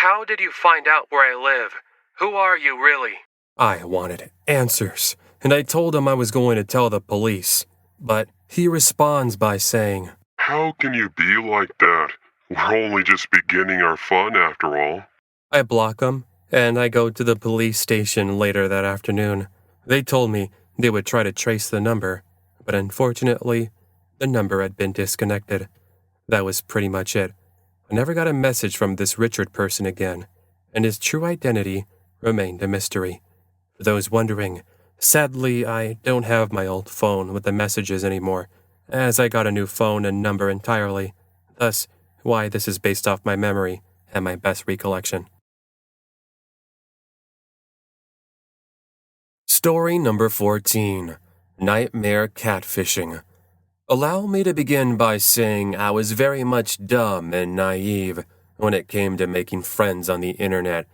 How did you find out where I live? Who are you really? I wanted answers, and I told him I was going to tell the police. But he responds by saying, "How can you be like that? We're only just beginning our fun after all." I block him, and I go to the police station later that afternoon. They told me they would try to trace the number, but unfortunately, the number had been disconnected. That was pretty much it. I never got a message from this Richard person again, and his true identity remained a mystery. For those wondering, sadly, I don't have my old phone with the messages anymore, as I got a new phone and number entirely. Thus, why this is based off my memory and my best recollection. Story number 14. Nightmare Catfishing. Allow me to begin by saying I was very much dumb and naive when it came to making friends on the internet.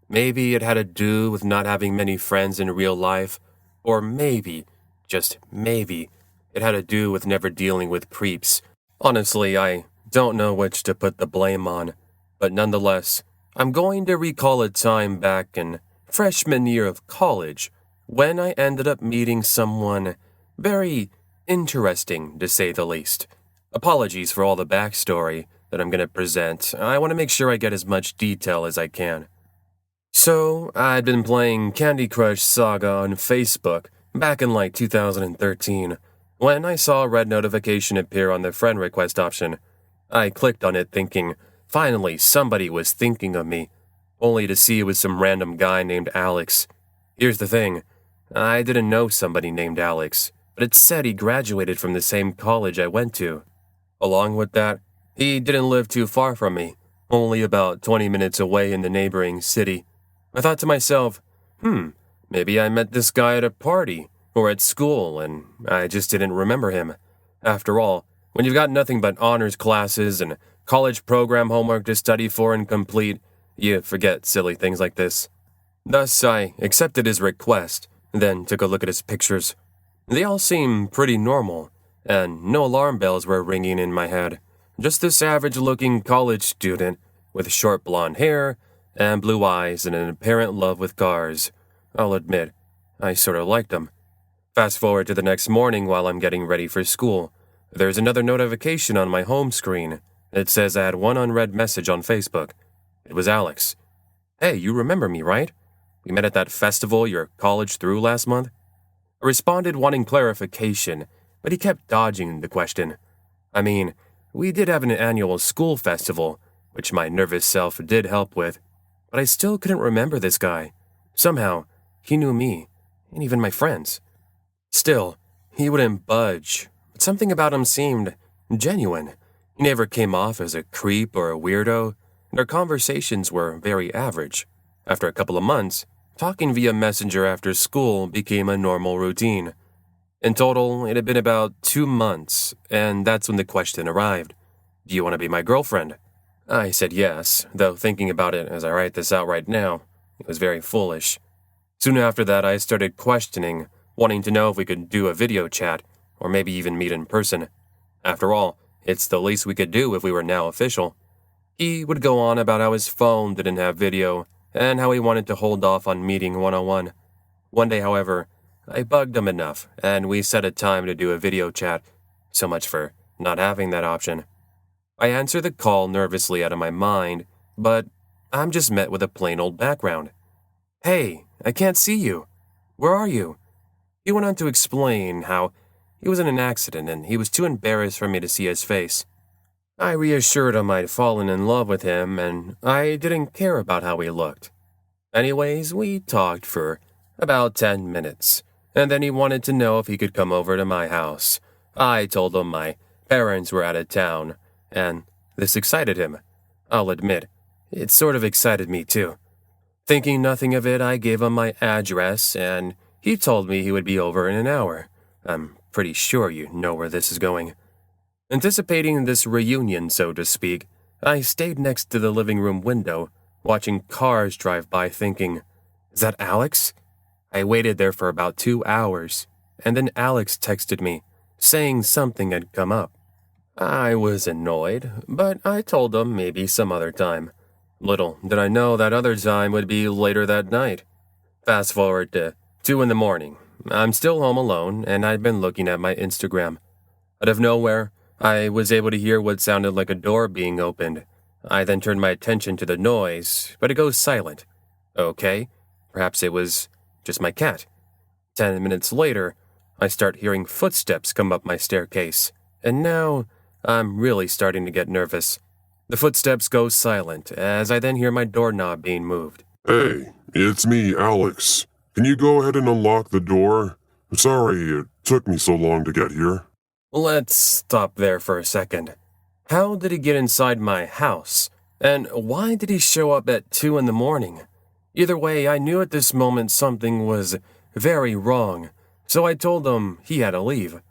Maybe it had to do with not having many friends in real life, or maybe, just maybe, it had to do with never dealing with creeps. Honestly, I don't know which to put the blame on, but nonetheless, I'm going to recall a time back in freshman year of college when I ended up meeting someone very interesting, to say the least. Apologies for all the backstory that I'm going to present. I want to make sure I get as much detail as I can. So, I'd been playing Candy Crush Saga on Facebook back in like 2013 when I saw a red notification appear on the friend request option. I clicked on it thinking, finally somebody was thinking of me, only to see it was some random guy named Alex. Here's the thing, I didn't know somebody named Alex, but it said he graduated from the same college I went to. Along with that, he didn't live too far from me, only about 20 minutes away in the neighboring city. I thought to myself, maybe I met this guy at a party or at school and I just didn't remember him. After all, when you've got nothing but honors classes and college program homework to study for and complete, you forget silly things like this. Thus, I accepted his request, then took a look at his pictures. They all seemed pretty normal, and no alarm bells were ringing in my head. Just this average-looking college student with short blonde hair and blue eyes and an apparent love with cars. I'll admit, I sort of liked him. Fast forward to the next morning while I'm getting ready for school. There's another notification on my home screen. It says I had one unread message on Facebook. It was Alex. "Hey, you remember me, right? We met at that festival your college threw last month?" I responded wanting clarification, but he kept dodging the question. I mean, we did have an annual school festival, which my nervous self did help with, but I still couldn't remember this guy. Somehow, he knew me, and even my friends. Still, he wouldn't budge, but something about him seemed genuine. He never came off as a creep or a weirdo, and our conversations were very average. After a couple of months, talking via Messenger after school became a normal routine. In total, it had been about 2 months, and that's when the question arrived. "Do you want to be my girlfriend?" I said yes, though thinking about it as I write this out right now, it was very foolish. Soon after that, I started questioning, wanting to know if we could do a video chat, or maybe even meet in person. After all, it's the least we could do if we were now official. He would go on about how his phone didn't have video, and how he wanted to hold off on meeting one-on-one. One day, however, I bugged him enough, and we set a time to do a video chat. So much for not having that option. I answer the call nervously out of my mind, but I'm just met with a plain old background. "Hey, I can't see you. Where are you?" He went on to explain how he was in an accident and he was too embarrassed for me to see his face. I reassured him I'd fallen in love with him and I didn't care about how he looked. Anyways, we talked for about 10 minutes, and then he wanted to know if he could come over to my house. I told him my parents were out of town, and this excited him. I'll admit, it sort of excited me too. Thinking nothing of it, I gave him my address, and he told me he would be over in an hour. I'm pretty sure you know where this is going. Anticipating this reunion, so to speak, I stayed next to the living room window, watching cars drive by thinking, "Is that Alex?" I waited there for about 2 hours, and then Alex texted me, saying something had come up. I was annoyed, but I told him maybe some other time. Little did I know that other time would be later that night. Fast forward to 2 in the morning, I'm still home alone, and I'd been looking at my Instagram. Out of nowhere, I was able to hear what sounded like a door being opened. I then turned my attention to the noise, but it goes silent. Okay, perhaps it was just my cat. 10 minutes later, I start hearing footsteps come up my staircase, and now I'm really starting to get nervous. The footsteps go silent as I then hear my doorknob being moved. Hey, it's me, Alex. Can you go ahead and unlock the door? I'm sorry it took me so long to get here. Let's stop there for a second. How did he get inside my house? And why did he show up at 2 in the morning? Either way, I knew at this moment something was very wrong, so I told him he had to leave.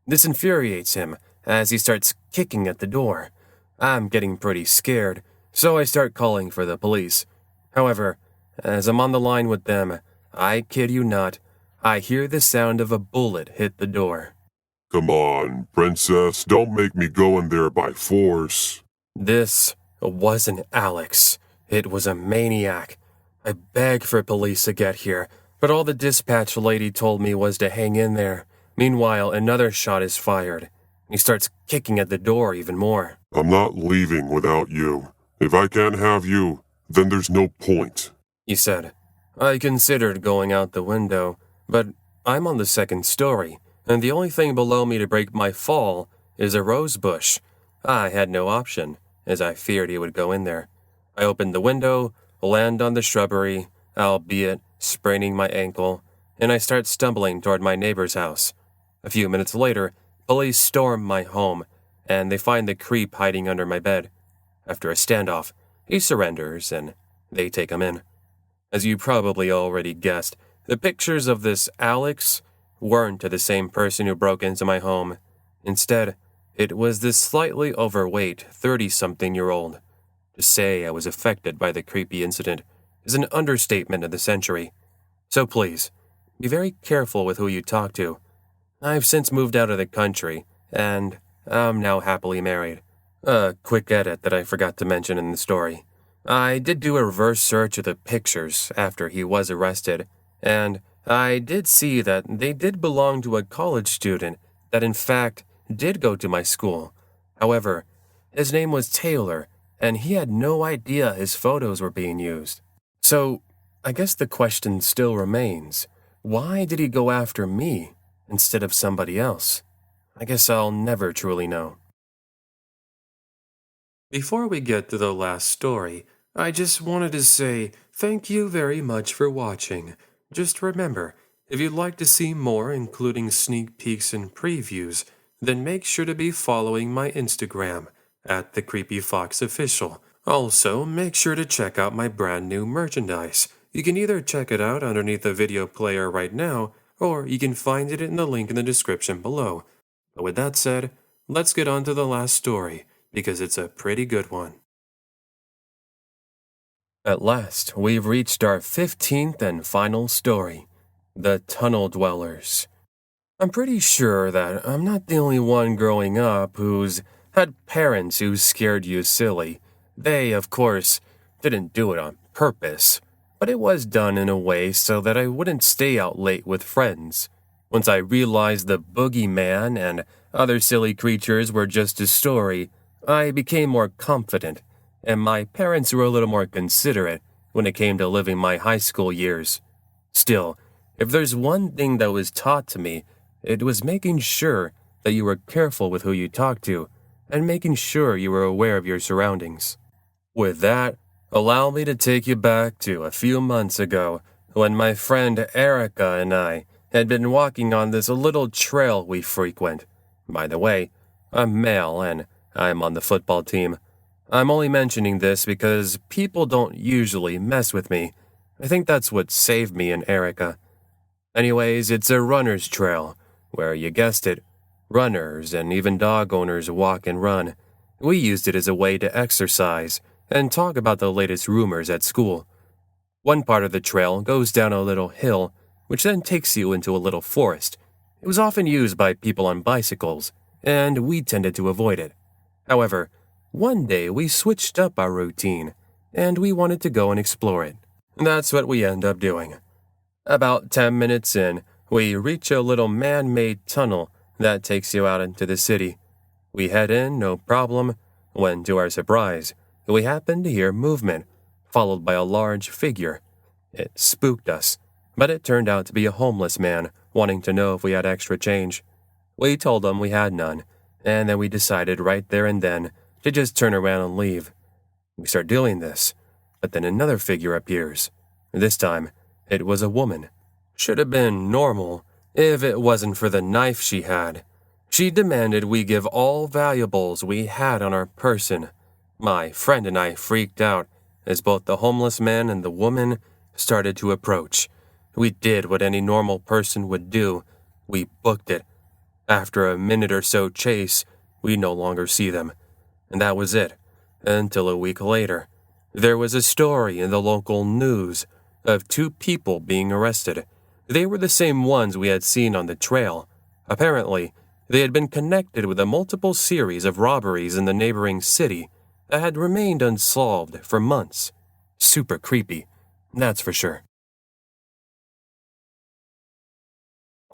This infuriates him as he starts kicking at the door. I'm getting pretty scared, so I start calling for the police. However, as I'm on the line with them, I kid you not, I hear the sound of a bullet hit the door. Come on, princess, don't make me go in there by force. This wasn't Alex. It was a maniac. I begged for police to get here, but all the dispatch lady told me was to hang in there. Meanwhile, another shot is fired. He starts kicking at the door even more. I'm not leaving without you. If I can't have you, then there's no point, He said. I considered going out the window, but I'm on the second story, and the only thing below me to break my fall is a rose bush. I had no option, as I feared he would go in there. I opened the window, land on the shrubbery, albeit spraining my ankle, and I start stumbling toward my neighbor's house. A few minutes later, police storm my home, and they find the creep hiding under my bed. After a standoff, he surrenders, and they take him in. As you probably already guessed, the pictures of this Alex weren't to the same person who broke into my home. Instead, it was this slightly overweight 30-something-year-old. To say I was affected by the creepy incident is an understatement of the century. So please, be very careful with who you talk to. I've since moved out of the country, and I'm now happily married. A quick edit that I forgot to mention in the story. I did do a reverse search of the pictures after he was arrested, and I did see that they did belong to a college student that in fact did go to my school. However, his name was Taylor, and he had no idea his photos were being used. So, I guess the question still remains, why did he go after me instead of somebody else? I guess I'll never truly know. Before we get to the last story, I just wanted to say thank you very much for watching. Just remember, if you'd like to see more, including sneak peeks and previews, then make sure to be following my Instagram, @TheCreepyFoxOfficial. Also, make sure to check out my brand new merchandise. You can either check it out underneath the video player right now, or you can find it in the link in the description below. But with that said, let's get on to the last story, because it's a pretty good one. At last, we've reached our 15th and final story, The Tunnel Dwellers. I'm pretty sure that I'm not the only one growing up who's had parents who scared you silly. They, of course, didn't do it on purpose, but it was done in a way so that I wouldn't stay out late with friends. Once I realized the boogeyman and other silly creatures were just a story, I became more confident, and my parents were a little more considerate when it came to living my high school years. Still, if there's one thing that was taught to me, it was making sure that you were careful with who you talk to, and making sure you were aware of your surroundings. With that, allow me to take you back to a few months ago, when my friend Erica and I had been walking on this little trail we frequent. By the way, I'm male and I'm on the football team. I'm only mentioning this because people don't usually mess with me. I think that's what saved me and Erica. Anyways, it's a runner's trail, where you guessed it, runners and even dog owners walk and run. We used it as a way to exercise and talk about the latest rumors at school. One part of the trail goes down a little hill, which then takes you into a little forest. It was often used by people on bicycles, and we tended to avoid it. However, one day we switched up our routine, and we wanted to go and explore it. That's what we end up doing. About 10 minutes in, We reach a little man-made tunnel that takes you out into the city. We head in, no problem, when to our surprise, we happen to hear movement, followed by a large figure. It spooked us, but it turned out to be a homeless man wanting to know if we had extra change. We told him we had none, and then we decided right there and then to just turn around and leave. We start doing this, but then another figure appears. This time, it was a woman. Should have been normal if it wasn't for the knife she had. She demanded we give all valuables we had on our person. My friend and I freaked out as both the homeless man and the woman started to approach. We did what any normal person would do. We booked it. After a minute or so chase, we no longer see them. And that was it, until a week later. There was a story in the local news of 2 people being arrested. They were the same ones we had seen on the trail. Apparently, they had been connected with a multiple series of robberies in the neighboring city that had remained unsolved for months. Super creepy, that's for sure.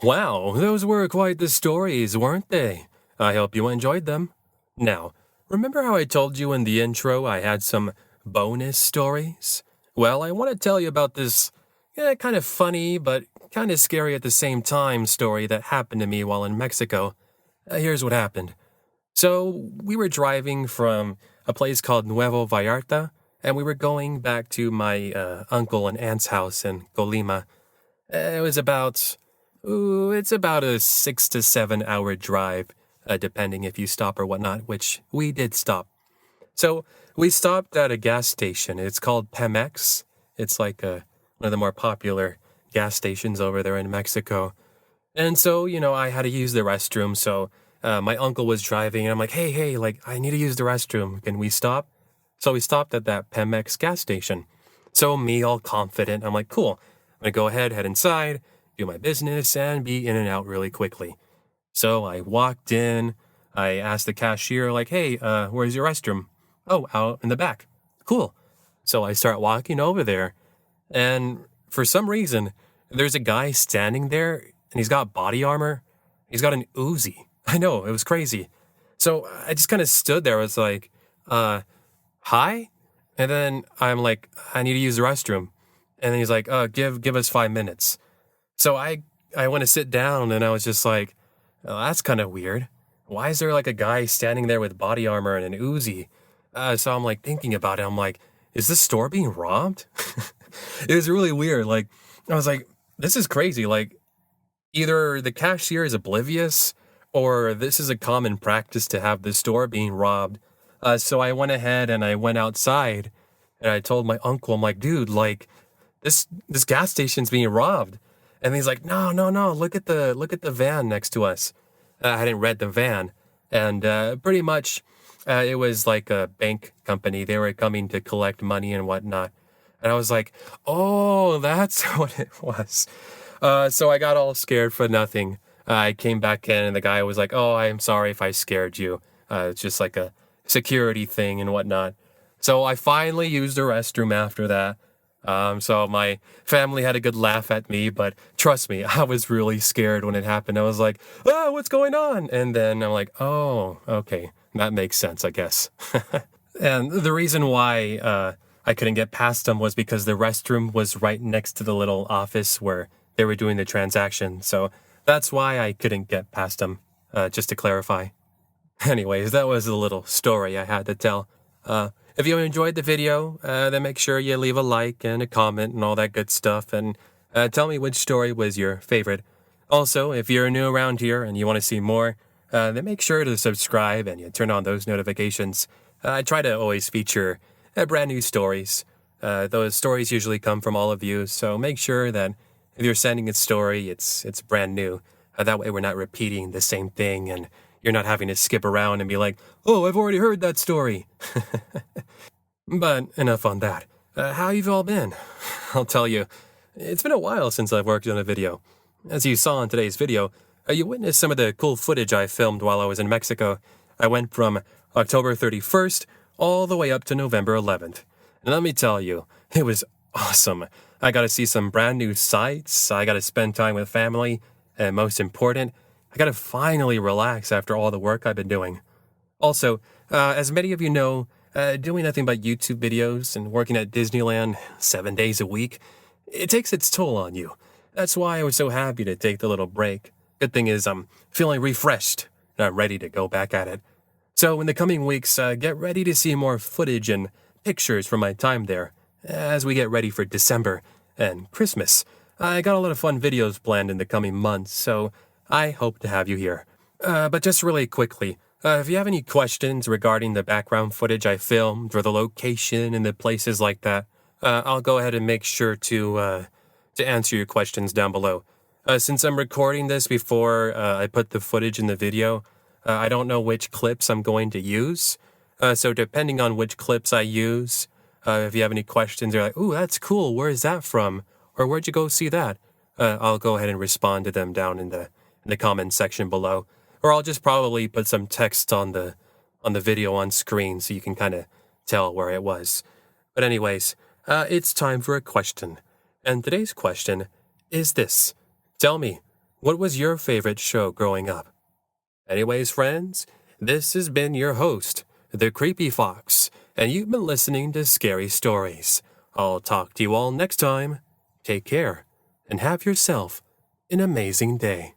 Wow, those were quite the stories, weren't they? I hope you enjoyed them. Now, remember how I told you in the intro I had some bonus stories? Well, I want to tell you about this kind of funny but kind of scary at the same time story that happened to me while in Mexico. Here's what happened. So, we were driving from a place called Nuevo Vallarta, and we were going back to my uncle and aunt's house in Colima. It was it's about a 6 to 7 hour drive, depending if you stop or whatnot, which we did stop. So, we stopped at a gas station. It's called Pemex. It's like one of the more popular gas stations over there in Mexico. And so, I had to use the restroom, so my uncle was driving, and I'm like, hey, I need to use the restroom. Can we stop? So we stopped at that Pemex gas station. So me, all confident, I'm like, cool. I'm going to go ahead, head inside, do my business, and be in and out really quickly. So I walked in. I asked the cashier, like, hey, where's your restroom? Oh, out in the back. Cool. So I start walking over there, and for some reason, there's a guy standing there, and he's got body armor. He's got an Uzi. I know, it was crazy. So I just kind of stood there. I was like, hi? And then I'm like, I need to use the restroom. And then he's like, give us 5 minutes. So I went to sit down, and I was just like, oh, that's kind of weird. Why is there like a guy standing there with body armor and an Uzi? So I'm like thinking about it. I'm like, is this store being robbed? It was really weird. Like, I was like, this is crazy. Like, either the cashier is oblivious or this is a common practice to have the store being robbed. So I went ahead and I went outside and I told my uncle, I'm like, dude, like this gas station's being robbed. And he's like, no, look at the van next to us. I hadn't read the van. And pretty much it was like a bank company. They were coming to collect money and whatnot. And I was like, oh, that's what it was. So I got all scared for nothing. I came back in and the guy was like, oh, I'm sorry if I scared you. It's just like a security thing and whatnot. So I finally used the restroom after that. So my family had a good laugh at me, but trust me, I was really scared when it happened. I was like, oh, what's going on? And then I'm like, oh, okay, that makes sense, I guess. And the reason why I couldn't get past them was because the restroom was right next to the little office where they were doing the transaction. So that's why I couldn't get past them, just to clarify. Anyways, that was a little story I had to tell. If you enjoyed the video, then make sure you leave a like and a comment and all that good stuff. And tell me which story was your favorite. Also, if you're new around here and you want to see more, then make sure to subscribe and you turn on those notifications. I try to always feature brand new stories. Those stories usually come from all of you, so make sure that if you're sending a story, it's brand new. That way we're not repeating the same thing and you're not having to skip around and be like, oh, I've already heard that story. But enough on that. How you've all been? I'll tell you, it's been a while since I've worked on a video. As you saw in today's video, you witnessed some of the cool footage I filmed while I was in Mexico. I went from October 31st all the way up to November 11th. And let me tell you, it was awesome. I got to see some brand new sights, I got to spend time with family, and most important, I got to finally relax after all the work I've been doing. Also, as many of you know, doing nothing but YouTube videos and working at Disneyland 7 days a week, it takes its toll on you. That's why I was so happy to take the little break. Good thing is I'm feeling refreshed and I'm ready to go back at it. So in the coming weeks, get ready to see more footage and pictures from my time there as we get ready for December and Christmas. I got a lot of fun videos planned in the coming months, so I hope to have you here. But just really quickly, if you have any questions regarding the background footage I filmed or the location and the places like that, I'll go ahead and make sure to answer your questions down below. Since I'm recording this before I put the footage in the video, I don't know which clips I'm going to use. So depending on which clips I use, if you have any questions, you're like, ooh, that's cool, where is that from? Or where'd you go see that? I'll go ahead and respond to them down in the comment section below. Or I'll just probably put some text on the video on screen so you can kind of tell where it was. But anyways, it's time for a question. And today's question is this. Tell me, what was your favorite show growing up? Anyways, friends, this has been your host, the Creepy Fox, and you've been listening to Scary Stories. I'll talk to you all next time. Take care, and have yourself an amazing day.